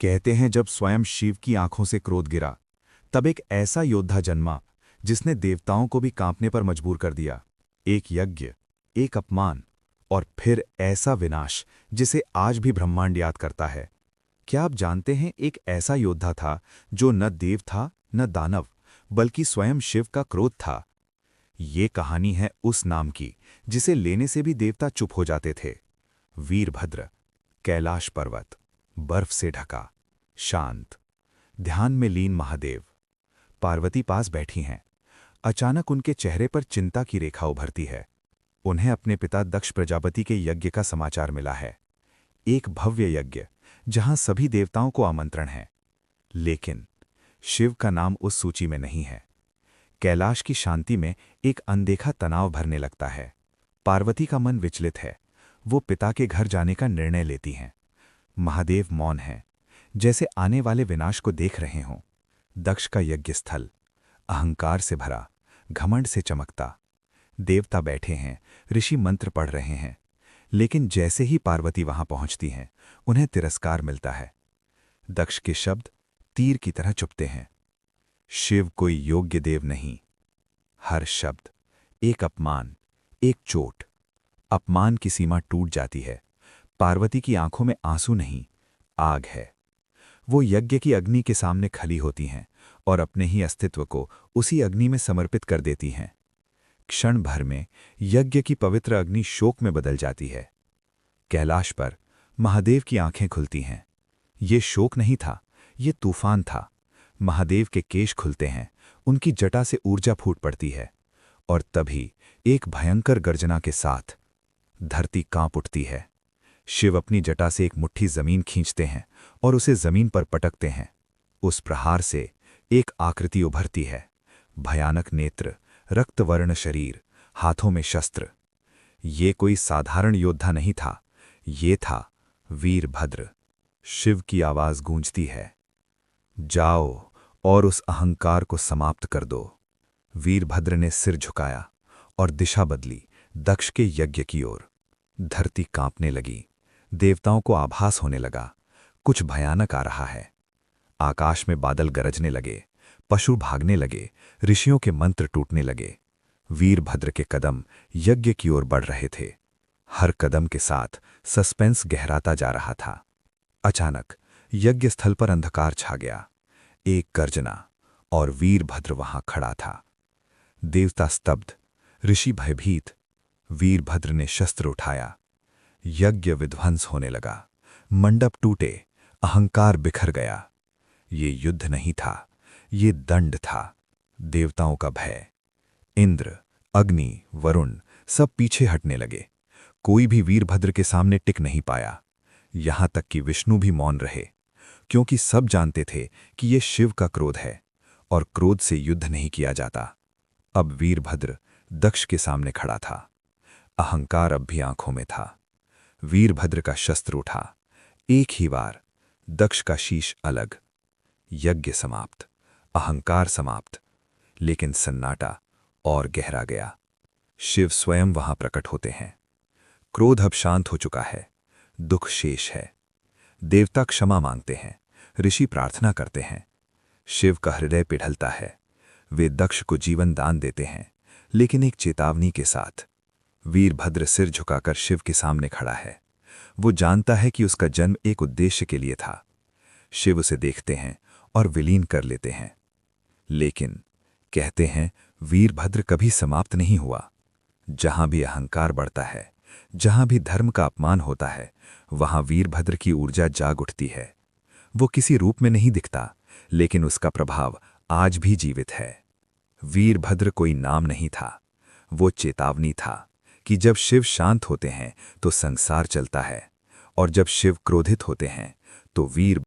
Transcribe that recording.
कहते हैं जब स्वयं शिव की आंखों से क्रोध गिरा, तब एक ऐसा योद्धा जन्मा जिसने देवताओं को भी कांपने पर मजबूर कर दिया। एक यज्ञ, एक अपमान और फिर ऐसा विनाश जिसे आज भी ब्रह्मांड याद करता है। क्या आप जानते हैं एक ऐसा योद्धा था जो न देव था न दानव, बल्कि स्वयं शिव का क्रोध था। ये कहानी है उस नाम की जिसे लेने से भी देवता चुप हो जाते थे। वीरभद्र। कैलाश पर्वत, बर्फ से ढका, शांत, ध्यान में लीन महादेव। पार्वती पास बैठी हैं। अचानक उनके चेहरे पर चिंता की रेखा उभरती है। उन्हें अपने पिता दक्ष प्रजापति के यज्ञ का समाचार मिला है। एक भव्य यज्ञ जहां सभी देवताओं को आमंत्रण है, लेकिन शिव का नाम उस सूची में नहीं है। कैलाश की शांति में एक अनदेखा तनाव भरने लगता है। पार्वती का मन विचलित है। वो पिता के घर जाने का निर्णय लेती हैं। महादेव मौन है, जैसे आने वाले विनाश को देख रहे हों। दक्ष का यज्ञ स्थल अहंकार से भरा, घमंड से चमकता। देवता बैठे हैं, ऋषि मंत्र पढ़ रहे हैं, लेकिन जैसे ही पार्वती वहां पहुंचती हैं, उन्हें तिरस्कार मिलता है। दक्ष के शब्द तीर की तरह चुभते हैं। शिव कोई योग्य देव नहीं। हर शब्द एक अपमान, एक चोट। अपमान की सीमा टूट जाती है। पार्वती की आंखों में आंसू नहीं, आग है। वो यज्ञ की अग्नि के सामने खली होती हैं और अपने ही अस्तित्व को उसी अग्नि में समर्पित कर देती हैं। क्षण भर में यज्ञ की पवित्र अग्नि शोक में बदल जाती है। कैलाश पर महादेव की आंखें खुलती हैं। ये शोक नहीं था, ये तूफान था। महादेव के केश खुलते हैं, उनकी जटा से ऊर्जा फूट पड़ती है, और तभी एक भयंकर गर्जना के साथ धरती कांप उठती है। शिव अपनी जटा से एक मुट्ठी जमीन खींचते हैं और उसे जमीन पर पटकते हैं। उस प्रहार से एक आकृति उभरती है। भयानक नेत्र, रक्तवर्ण शरीर, हाथों में शस्त्र। ये कोई साधारण योद्धा नहीं था, ये था वीरभद्र। शिव की आवाज गूंजती है, जाओ और उस अहंकार को समाप्त कर दो। वीरभद्र ने सिर झुकाया और दिशा बदली, दक्ष के यज्ञ की ओर। धरती कांपने लगी। देवताओं को आभास होने लगा, कुछ भयानक आ रहा है। आकाश में बादल गरजने लगे, पशु भागने लगे, ऋषियों के मंत्र टूटने लगे। वीरभद्र के कदम यज्ञ की ओर बढ़ रहे थे। हर कदम के साथ सस्पेंस गहराता जा रहा था। अचानक यज्ञ स्थल पर अंधकार छा गया। एक गर्जना, और वीरभद्र वहां खड़ा था। देवता स्तब्ध, ऋषि भयभीत। वीरभद्र ने शस्त्र उठाया। यज्ञ विध्वंस होने लगा। मंडप टूटे, अहंकार बिखर गया। ये युद्ध नहीं था, ये दंड था। देवताओं का भय। इंद्र, अग्नि, वरुण सब पीछे हटने लगे। कोई भी वीरभद्र के सामने टिक नहीं पाया। यहां तक कि विष्णु भी मौन रहे, क्योंकि सब जानते थे कि ये शिव का क्रोध है और क्रोध से युद्ध नहीं किया जाता। अब वीरभद्र दक्ष के सामने खड़ा था। अहंकार अब भी आंखों में था। वीरभद्र का शस्त्र उठा। एक ही बार, दक्ष का शीश अलग। यज्ञ समाप्त, अहंकार समाप्त, लेकिन सन्नाटा और गहरा गया। शिव स्वयं वहां प्रकट होते हैं। क्रोध अब शांत हो चुका है, दुख शेष है। देवता क्षमा मांगते हैं, ऋषि प्रार्थना करते हैं। शिव का हृदय पिघलता है। वे दक्ष को जीवन दान देते हैं, लेकिन एक चेतावनी के साथ। वीरभद्र सिर झुकाकर शिव के सामने खड़ा है। वो जानता है कि उसका जन्म एक उद्देश्य के लिए था। शिव उसे देखते हैं और विलीन कर लेते हैं। लेकिन कहते हैं वीरभद्र कभी समाप्त नहीं हुआ। जहां भी अहंकार बढ़ता है, जहां भी धर्म का अपमान होता है, वहां वीरभद्र की ऊर्जा जाग उठती है। वो किसी रूप में नहीं दिखता, लेकिन उसका प्रभाव आज भी जीवित है। वीरभद्र कोई नाम नहीं था, वो चेतावनी था कि जब शिव शांत होते हैं तो संसार चलता है, और जब शिव क्रोधित होते हैं तो वीर